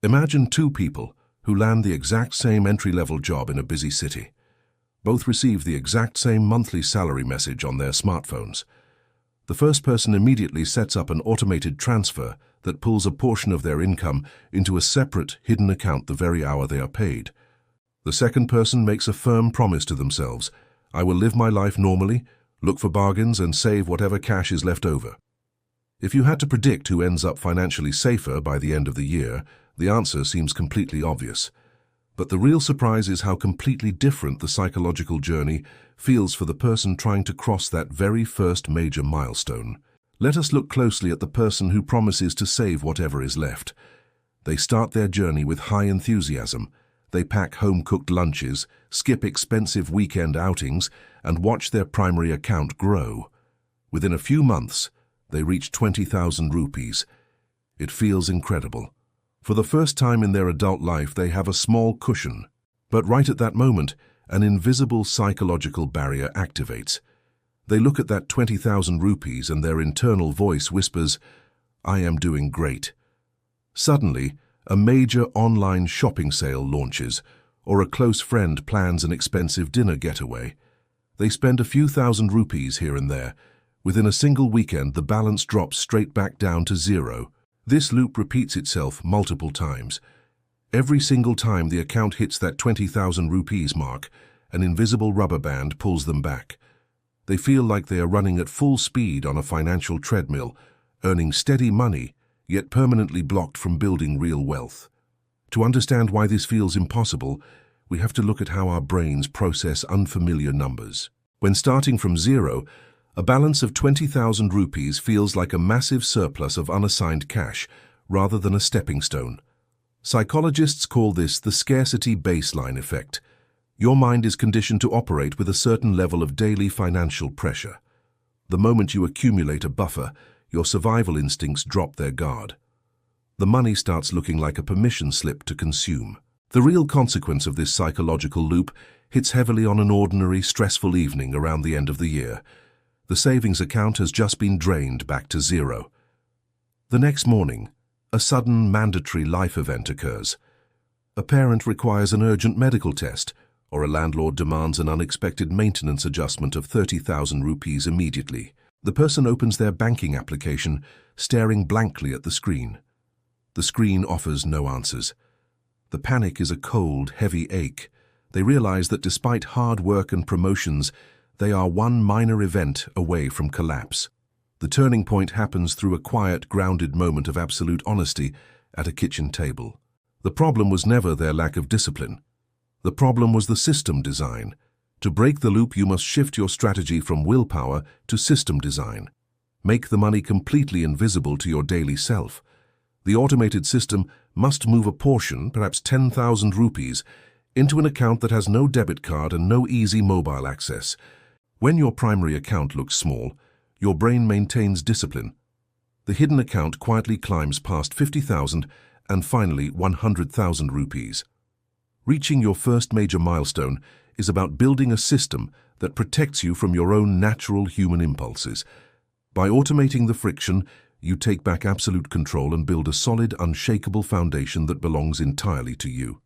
Imagine two people who land the exact same entry-level job in a busy city. Both receive the exact same monthly salary message on their smartphones. The first person immediately sets up an automated transfer that pulls a portion of their income into a separate, hidden account the very hour they are paid. The second person makes a firm promise to themselves: I will live my life normally, look for bargains, and save whatever cash is left over. If you had to predict who ends up financially safer by the end of the year, the answer seems completely obvious. But the real surprise is how completely different the psychological journey feels for the person trying to cross that very first major milestone. Let us look closely at the person who promises to save whatever is left. They start their journey with high enthusiasm. They pack home-cooked lunches, skip expensive weekend outings, and watch their primary account grow. Within a few months, they reach 20,000 rupees. It feels incredible. For the first time in their adult life, they have a small cushion. But right at that moment, an invisible psychological barrier activates. They look at that 20,000 rupees and their internal voice whispers, I am doing great. Suddenly, a major online shopping sale launches, or a close friend plans an expensive dinner getaway. They spend a few thousand rupees here and there. Within a single weekend, the balance drops straight back down to zero. This loop repeats itself multiple times. Every single time the account hits that 20,000 rupees mark, an invisible rubber band pulls them back. They feel like they are running at full speed on a financial treadmill, earning steady money, yet permanently blocked from building real wealth. To understand why this feels impossible, we have to look at how our brains process unfamiliar numbers. When starting from zero, a balance of 20,000 rupees feels like a massive surplus of unassigned cash, rather than a stepping stone. Psychologists call this the scarcity baseline effect. Your mind is conditioned to operate with a certain level of daily financial pressure. The moment you accumulate a buffer, your survival instincts drop their guard. The money starts looking like a permission slip to consume. The real consequence of this psychological loop hits heavily on an ordinary, stressful evening around the end of the year. The savings account has just been drained back to zero. The next morning, a sudden mandatory life event occurs. A parent requires an urgent medical test, or a landlord demands an unexpected maintenance adjustment of 30,000 rupees immediately. The person opens their banking application, staring blankly at the screen. The screen offers no answers. The panic is a cold, heavy ache. They realize that despite hard work and promotions, they are one minor event away from collapse. The turning point happens through a quiet, grounded moment of absolute honesty at a kitchen table. The problem was never their lack of discipline. The problem was the system design. To break the loop, you must shift your strategy from willpower to system design. Make the money completely invisible to your daily self. The automated system must move a portion, perhaps 10,000 rupees, into an account that has no debit card and no easy mobile access. When your primary account looks small, your brain maintains discipline. The hidden account quietly climbs past 50,000 and finally 100,000 rupees. Reaching your first major milestone is about building a system that protects you from your own natural human impulses. By automating the friction, you take back absolute control and build a solid, unshakable foundation that belongs entirely to you.